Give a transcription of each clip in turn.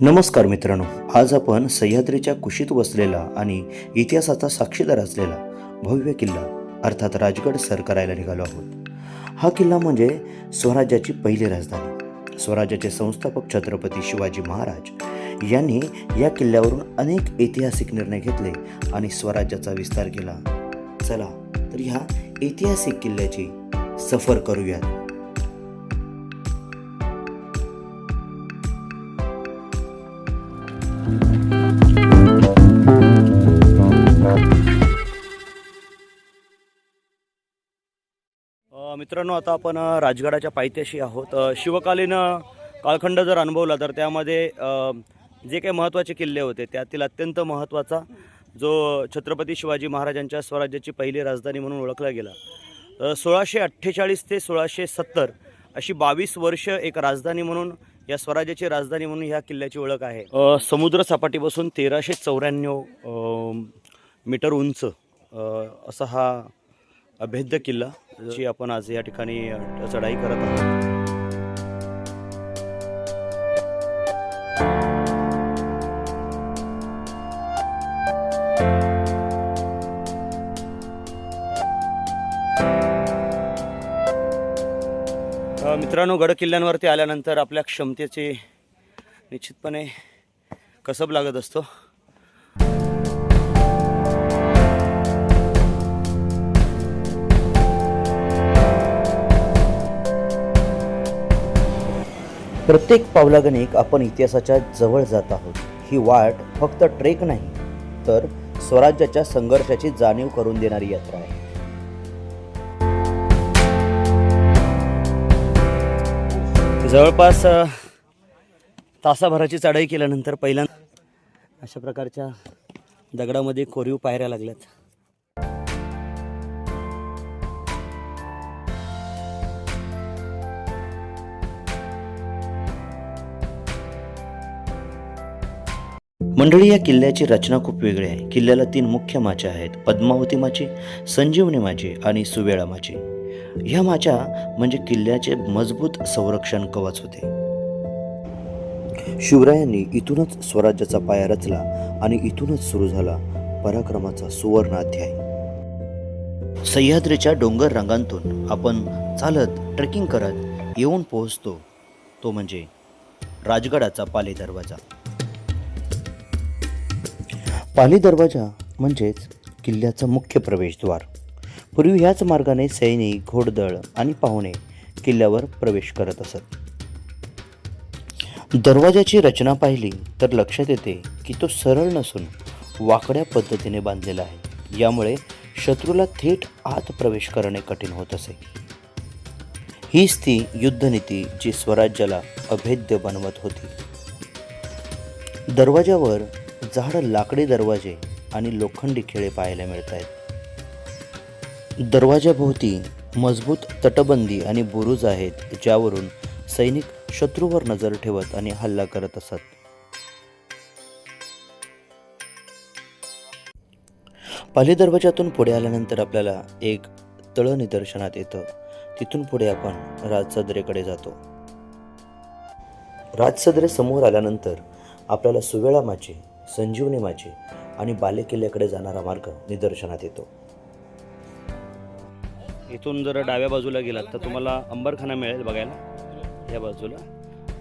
नमस्कार मित्रांनो, आज आपण सह्याद्रीच्या कुशीत वसलेला आणि इतिहासाचा साक्षीदार असलेला भव्य किल्ला अर्थात राजगड सर करायला निघालो आहोत. हा किल्ला म्हणजे स्वराज्याची पहिली राजधानी. स्वराज्याचे संस्थापक छत्रपती शिवाजी महाराज यांनी या किल्ल्यावरून अनेक ऐतिहासिक निर्णय घेतले आणि स्वराज्याचा विस्तार केला. चला तर ह्या ऐतिहासिक किल्ल्याची सफर करूयात. मित्रांनो, आता आपण राजगडाच्या पायथ्याशी आहोत. शिवकालीन कालखंड जर अनुभवला तर त्यामध्ये जे काही महत्त्वाचे किल्ले होते त्यातील अत्यंत महत्त्वाचा जो छत्रपती शिवाजी महाराजांच्या स्वराज्याची पहिली राजधानी म्हणून ओळखला गेला. 1648 ते 1670 अशी 22 वर्ष एक राजधानी म्हणून, या स्वराज्याची राजधानी म्हणून ह्या किल्ल्याची ओळख आहे. समुद्र सपाटीपासून 1394 मीटर उंच असा हा अभेद्य किल्ला जी आपण आज या ठिकाणी चढाई करत आहोत. मित्रांनो, गड किल्ल्यांवरती आल्यानंतर आपल्या क्षमतेचे निश्चितपणे कसब लागत असतो. प्रत्येक पावलागणिक आपण इतिहासाच्या जवळ जात आहोत. ही वाट फक्त ट्रेक नाही तर स्वराज्याच्या संघर्षाची जाणीव करून देणारी यात्रा आहे. जवळपास तासाभराची चढाई केल्यानंतर पहिल्यांदा अशा प्रकारच्या दगडामध्ये कोरीव पायऱ्या लागल्यात. मंडळी, या किल्ल्याची रचना खूप वेगळी आहे. किल्ल्याला 3 मुख्य माच्या आहेत: पद्मावती माची, संजीवनी माची आणि सुवेळा माची. ह्या माच्या म्हणजे किल्ल्याचे मजबूत संरक्षण कवच होते. शिवरायांनी इथूनच स्वराज्याचा पाया रचला आणि इथूनच सुरू झाला पराक्रमाचा सुवर्ण अध्याय. सह्याद्रीच्या डोंगर रांगांतून आपण चालत ट्रेकिंग करत येऊन पोहोचतो तो म्हणजे राजगडाचा पाली दरवाजा. पाली दरवाजा म्हणजेच किल्ल्याचा मुख्य प्रवेशद्वार. पूर्वी ह्याच मार्गाने सैनिक, घोडदळ आणि पाहुणे किल्ल्यावर प्रवेश करत असत. दरवाजाची रचना पाहिली तर लक्षात येते की तो सरळ नसून वाकड्या पद्धतीने बांधलेला आहे. यामुळे शत्रूला थेट आत प्रवेश करणे कठीण होत असे. हीच ती युद्धनीती जी स्वराज्याला अभेद्य बनवत होती. दरवाजावर जाड लाकडी दरवाजे आणि लोखंडी खिळे पाहायला मिळत आहेत. दरवाजाभोवती मजबूत तटबंदी आणि बुरुज आहेत, ज्यावरून सैनिक शत्रूवर नजर ठेवत आणि हल्ला करत असत. पाली दरवाजातून पुढे आल्यानंतर आपल्याला एक तळ निदर्शनात येतं. तिथून पुढे आपण राजसदरेकडे जातो. राजसदरे समोर आल्यानंतर आपल्याला सुवेळा माची, संजीवनी माची आणि बालेकिल्ल्याकडे जाणारा मार्ग निदर्शनात येतो. इथून जर डाव्या बाजूला गेलात तर तुम्हाला अंबरखाना मिळेल बघायला या बाजूला,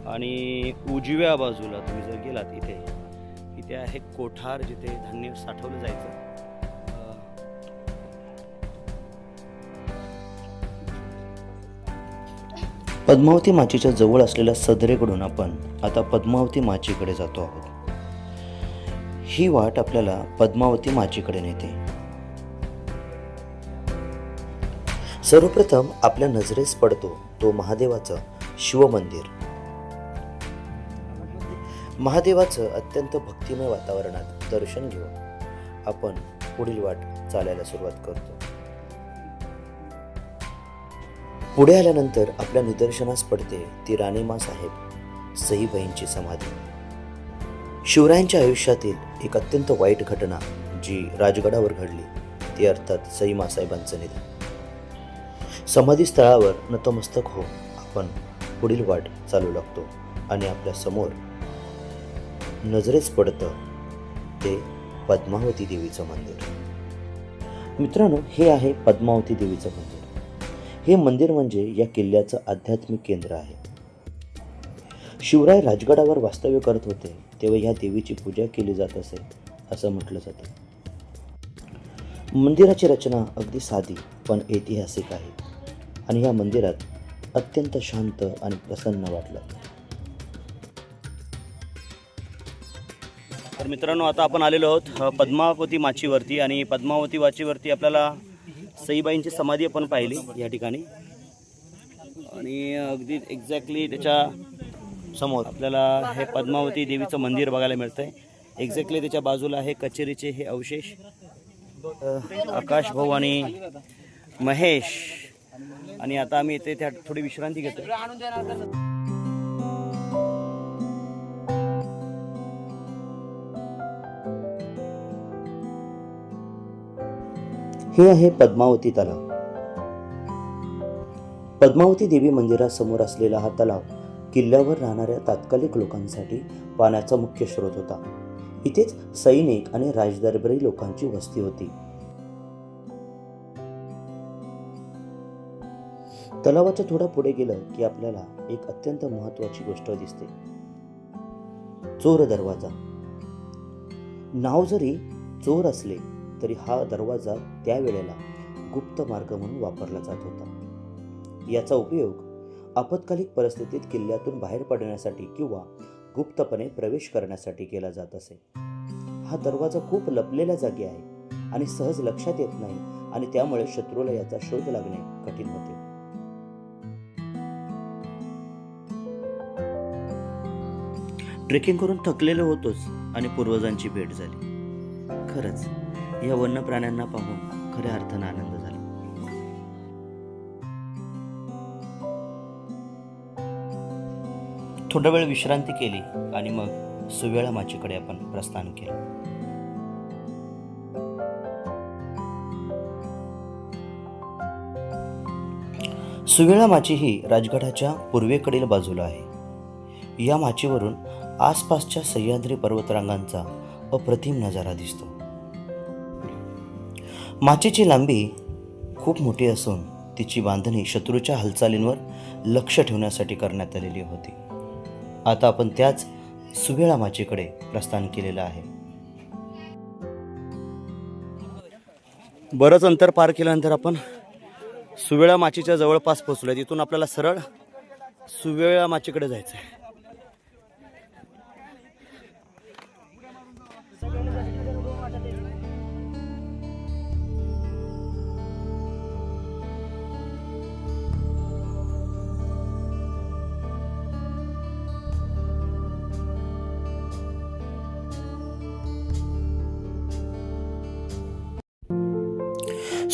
आणि उजव्या बाजूला तुम्ही जर गेलात इथे आहे कोठार, जिथे धान्य साठवलं जायचं. पद्मावती माचीच्या जवळ असलेल्या सदरेकडून आपण आता पद्मावती माचीकडे जातो आहोत. ही वाट आपल्याला पद्मावती माचीकडे नेते. सर्वप्रथम आपल्या नजरेस पडतो तो महादेवाचं शिवमंदिर. महादेवाचं अत्यंत भक्तिमय वातावरणात दर्शन घेऊन आपण पुढील वाट चालायला सुरुवात करतो. पुढे आल्यानंतर आपल्या निदर्शनास पडते ती राणीमा साहेब सईबाईंची समाधी. शिवरायांच्या आयुष्यातील एक अत्यंत वाईट घटना जी राजगडावर घडली ती अर्थात सईमा साहेबांचं निधन. समाधी स्थळावर नतमस्तक होऊन आपण पुढील वाट चालू लागतो आणि आपल्या समोर नजरेस पडतं ते पद्मावती देवीचं मंदिर. मित्रांनो, हे आहे पद्मावती देवीचं मंदिर. हे मंदिर म्हणजे या किल्ल्याचं आध्यात्मिक केंद्र आहे. शिवराय राजगडावर वास्तव्य करत होते तेव्हा या देवीची पूजा केली जात असे असं म्हटलं जातं. मंदिराची रचना अगदी साधी पण ऐतिहासिक आहे आणि या मंदिरात अत्यंत शांत आणि प्रसन्न वाटलं. तर मित्रांनो, आता आपण आलेलो आहोत पद्मावती माचीवरती आणि पद्मावती माचीवरती आपल्याला सईबाईंची समाधी आपण पाहिली या ठिकाणी आणि अगदी एक्झॅक्टली त्याच्या समोर आपल्याला हे पद्मावती देवीचं मंदिर बघायला मिळतं आहे. एक्झॅक्टली त्याच्या बाजूला आहे कचेरीचे हे अवशेष. आकाश भाऊ आणि महेश आणि आता आम्ही इथे त्या थोडी विश्रांती घेतो. हे आहे पद्मावती तलाव. पद्मावती देवी मंदिरासमोर असलेला हा तलाव किल्ल्यावर राहणाऱ्या तात्कालिक लोकांसाठी पाण्याचा मुख्य स्रोत होता. इथेच सैनिक आणि राजदरबारी लोकांची वस्ती होती. तलावाच्या थोडा पुढे गेलं की आपल्याला एक अत्यंत महत्त्वाची गोष्ट दिसते. चोर दरवाजा. नाव जरी चोर असले तरी हा दरवाजा त्यावेळेला गुप्त मार्ग म्हणून वापरला जात होता. याचा उपयोग आपत्कालीन परिस्थितीत किल्ल्यातून बाहेर पडण्यासाठी किंवा गुप्तपणे प्रवेश करण्यासाठी केला जात असे. हा दरवाजा खूप लपलेल्या जागी आहे आणि सहज लक्षात येत नाही आणि त्यामुळे शत्रूला याचा शोध लागणे कठीण होते. ट्रेकिंग करून थकलेलो होतोच आणि पूर्वजांची भेट झाली. खरंच या वन्य प्राण्यांना पाहून खऱ्या अर्थानं आनंद झाला. थोडा वेळ विश्रांती केली आणि मग सुवेळा माचीकडे आपण प्रस्थान केलं. सुवेळा माची ही राजगडाच्या पूर्वेकडील बाजूला आहे. या माचीवरून आसपासच्या सह्याद्री पर्वतरांगांचा अप्रतिम नजारा दिसतो. माचीची लांबी खूप मोठी असून तिची बांधणी शत्रूच्या हालचालींवर लक्ष ठेवण्यासाठी करण्यात आलेली होती. आता आपण त्याच सुवेळा माचीकडे प्रस्थान केलेलं आहे. बरंच अंतर पार केल्यानंतर आपण सुवेळा माचीच्या जवळपास पोहोचलोय. तिथून आपल्याला सरळ सुवेळा माचीकडे जायचं आहे.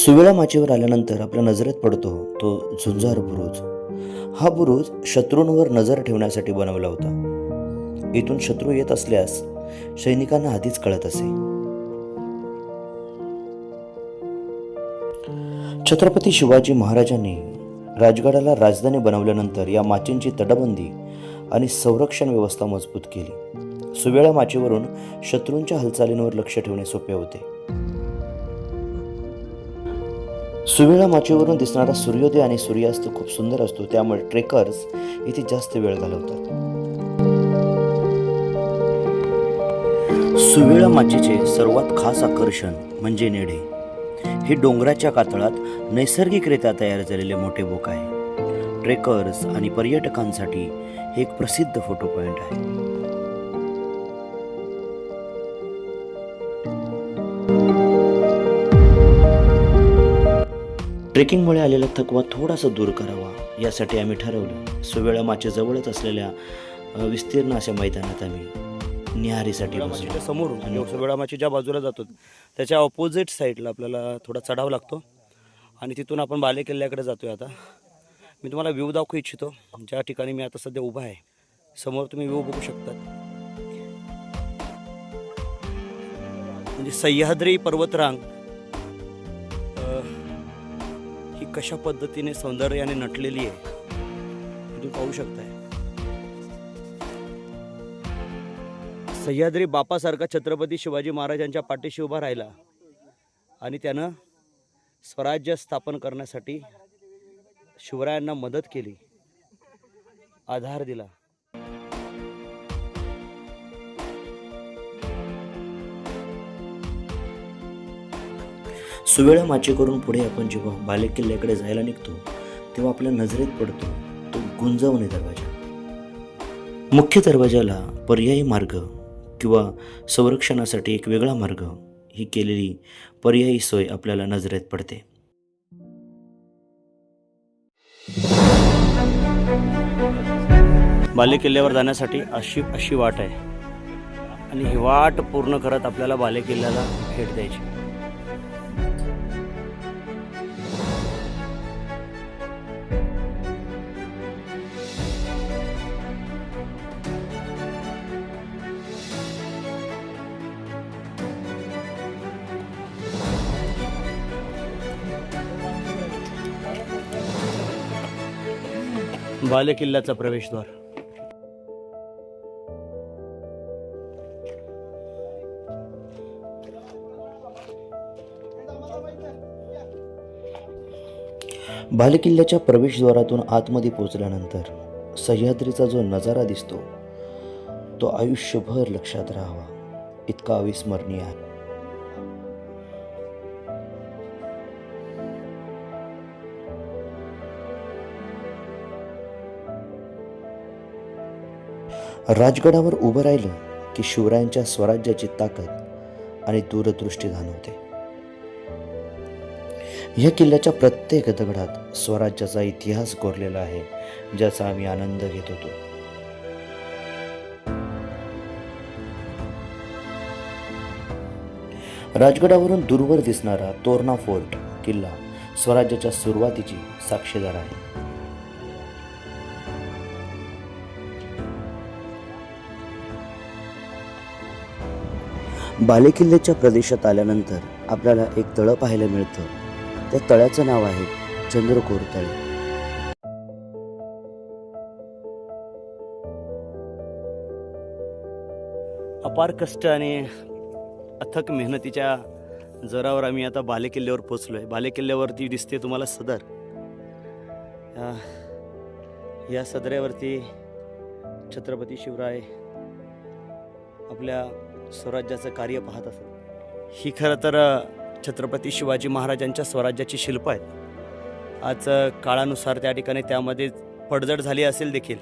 सुवेळा माचीवर आल्यानंतर आपल्या नजरेत पडतो तो झुंजार बुरुज. हा बुरुज शत्रूंवर नजर ठेवण्यासाठी बनवला होता. इथून शत्रू येत असल्यास सैनिकांना आधीच कळत असे. छत्रपती शिवाजी महाराजांनी राजगडाला राजधानी बनवल्यानंतर या माचींची तटबंदी आणि संरक्षण व्यवस्था मजबूत केली. सुवेळा माचीवरून शत्रूंच्या हालचालींवर लक्ष ठेवणे सोपे होते. सुवेळा माचीवरून दिसणारा सूर्योदय आणि सूर्यास्त खूप सुंदर असतो, त्यामुळे ट्रेकर्स इथे जास्त वेळ घालवतात. सुवेळा माचीचे सर्वात खास आकर्षण म्हणजे नेडे. हे डोंगराच्या कातळात नैसर्गिकरित्या तयार झालेले मोठे बोक आहे. ट्रेकर्स आणि पर्यटकांसाठी हे एक प्रसिद्ध फोटो पॉइंट आहे. ट्रेकिंगमुळे आलेला थकवा थोडासा दूर करावा यासाठी आम्ही ठरवलं सुवेळा माचीजवळच असलेल्या विस्तीर्ण अशा मैदानात आम्ही निहारीसाठी बसलो. समोर आणि सुवेळा माची ज्या बाजूला जातो त्याच्या ऑपोजिट साईडला आपल्याला थोडा चढाव लागतो आणि तिथून आपण बाले किल्ल्याकडे जातोय. आता मी तुम्हाला व्ह्यू दाखवू इच्छितो. ज्या ठिकाणी मी आता सध्या उभा आहे समोर तुम्ही व्ह्यू बघू शकता. म्हणजे सह्याद्री पर्वतरांग ही कशा पद्धतीने सौंदर्याने नटलेली आहे तुम्ही पाहू शकताय. सह्याद्री बापासारखा छत्रपती शिवाजी महाराजांच्या पाठीशी उभा राहिला आणि त्यानं स्वराज्य स्थापन करण्यासाठी शिवरायांना मदत केली, आधार दिला. सुवेळा माचे करून पुढे आपण जेव्हा बालेकिल्ल्याकडे जायला निघतो तेव्हा आपल्या नजरेत पडतो तो गुंजवणे दरवाजा. मुख्य दरवाजाला पर्यायी मार्ग किंवा संरक्षणासाठी एक वेगळा मार्ग ही केलेली पर्यायी सोय आपल्याला नजरेत पडते. बालेकिल्ल्यावर जाण्यासाठी अशी वाट आहे आणि ही वाट पूर्ण करत आपल्याला बालेकिल्ल्याला भेट द्यायची. बालेकिल्ल्याचा प्रवेशद्वार. बालेकिल्ल्याच्या प्रवेशद्वारातून आतमध्ये पोहोचल्यानंतर सह्याद्रीचा जो नजारा दिसतो तो आयुष्यभर लक्षात राहावा इतका अविस्मरणीय आहे. राजगडावर उभं राहिलं की शिवरायांच्या स्वराज्याची ताकद आणि दूरदृष्टी जाणवते. या किल्ल्याच्या प्रत्येक दगडात स्वराज्याचा इतिहास कोरलेला आहे, ज्याचा आम्ही आनंद घेत होतो. राजगडावरून दूरवर दिसणारा तोरणा फोर्ट किल्ला स्वराज्याच्या सुरुवातीची साक्षीदार आहे. बालेकिल्ल्याच्या प्रदेशात आल्यानंतर आपल्याला एक तळं पाहायला मिळतं. त्या तळ्याचं नाव आहे चंद्रकोर तळे. अपार कष्ट आणि अथक मेहनतीच्या जोरावर आम्ही आता बालेकिल्ल्यावर पोचलोय. बालेकिल्ल्यावरती दिसते तुम्हाला सदर. या सदऱ्यावरती छत्रपती शिवराय आपल्या स्वराज्याचं कार्य पाहत असत. ही खरं तर छत्रपती शिवाजी महाराजांच्या स्वराज्याची शिल्प आहेत. आज काळानुसार त्या ठिकाणी त्यामध्ये पडझड झाली असेल देखील,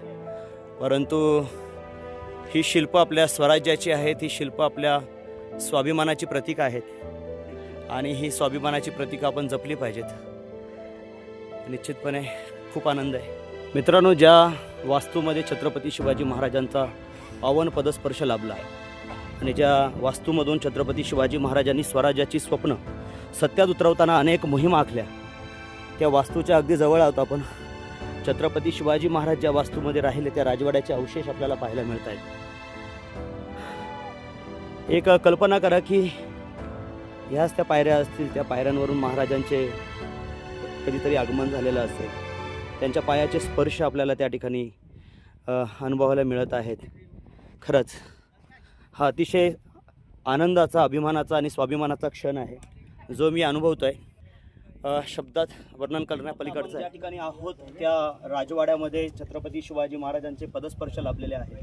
परंतु ही शिल्प आपल्या स्वराज्याची आहेत. ही शिल्प आपल्या स्वाभिमानाची प्रतीक आहेत आणि ही स्वाभिमानाची प्रतीक आपण जपली पाहिजेत. निश्चितपणे खूप आनंद आहे. मित्रांनो, ज्या वास्तूमध्ये छत्रपती शिवाजी महाराजांचा पावन पदस्पर्श लाभला आणि ज्या वास्तूमधून छत्रपती शिवाजी महाराजांनी स्वराज्याची स्वप्न सत्यात उतरवताना अनेक मोहिमा आखल्या, त्या वास्तूच्या अगदी जवळ आहोत आपण. छत्रपती शिवाजी महाराज ज्या वास्तूमध्ये राहिले त्या राजवाड्याचे अवशेष आपल्याला पाहायला मिळत आहेत. एक कल्पना करा की ह्याच त्या पायऱ्या असतील, त्या पायऱ्यांवरून महाराजांचे कधीतरी आगमन झालेलं असेल. त्यांच्या पायाचे स्पर्श आपल्याला त्या ठिकाणी अनुभवायला मिळत आहेत. खरंच हा अतिशय आनंदाचा, अभिमानाचा आणि स्वाभिमानाचा क्षण आहे जो मी अनुभवतो आहे. शब्दात वर्णन करण्यापलीकडचं. ज्या ठिकाणी आहोत त्या राजवाड्यामध्ये छत्रपती शिवाजी महाराजांचे पदस्पर्श लाभलेले आहे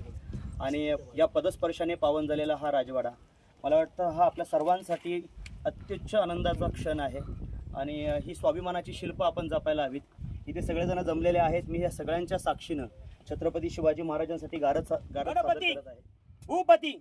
आणि या पदस्पर्शाने पावन झालेला हा राजवाडा, मला वाटतं हा आपल्या सर्वांसाठी अत्युच्च आनंदाचा क्षण आहे आणि ही स्वाभिमानाची शिल्प आपण जपायला हवीत. इथे सगळेजण जमलेले आहेत. मी या सगळ्यांच्या साक्षीनं छत्रपती शिवाजी महाराजांसाठी गारद करत आहे. भूपती,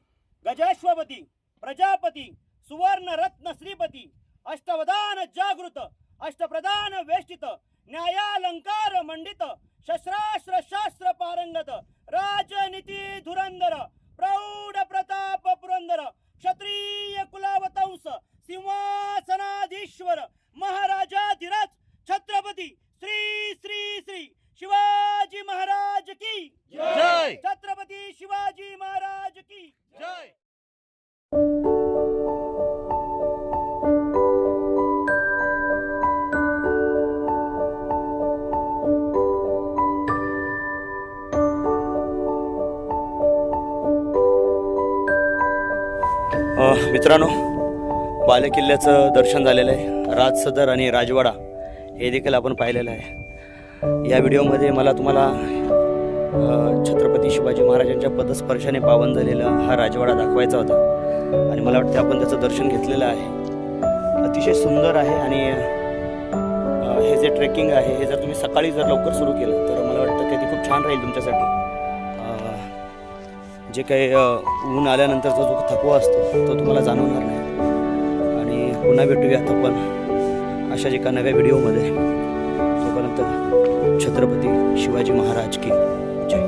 गजाश्वपती, प्रजापती, सुवर्ण रत्न श्रीपती, अष्टवधान जागृत, अष्टप्रधान वेष्टित, न्यायालंकार मंडित, शस्त्रास्त्र शास्त्र पारंगत, राजनीती धुरंधर, प्रौढ प्रताप पुरंदर, क्षत्रिय कुलावतंस, सिंहासनाधीश्वर, महाराजाधिराज छत्रपती श्री श्री श्री शिवाजी महाराज की जय. छत्रपती शिवाजी महाराज की जय. मित्रांनो, बालेकिल्ल्याचं दर्शन झालेलं आहे. राज सदर आणि राजवाडा हे देखील आपण पाहिलेलं आहे. या व्हिडिओमध्ये मला तुम्हाला छत्रपती शिवाजी महाराजांच्या पदस्पर्शाने पावन झालेला हा राजवाडा दाखवायचा होता आणि मला वाटतं आपण त्याचं दर्शन घेतलेलं आहे. अतिशय सुंदर आहे आणि हे जे ट्रेकिंग आहे हे जर तुम्ही सकाळी जर लवकर सुरू केलं तर मला वाटतं की ते खूप छान राहील तुमच्यासाठी. जे काही ऊन आल्यानंतरचा जो थकवा असतो तो तुम्हाला जाणवणार नाही. आणि पुन्हा भेटूयात आपण अशाच एका नव्या व्हिडिओमध्ये. तोपर्यंत छत्रपती शिवाजी महाराज की जय.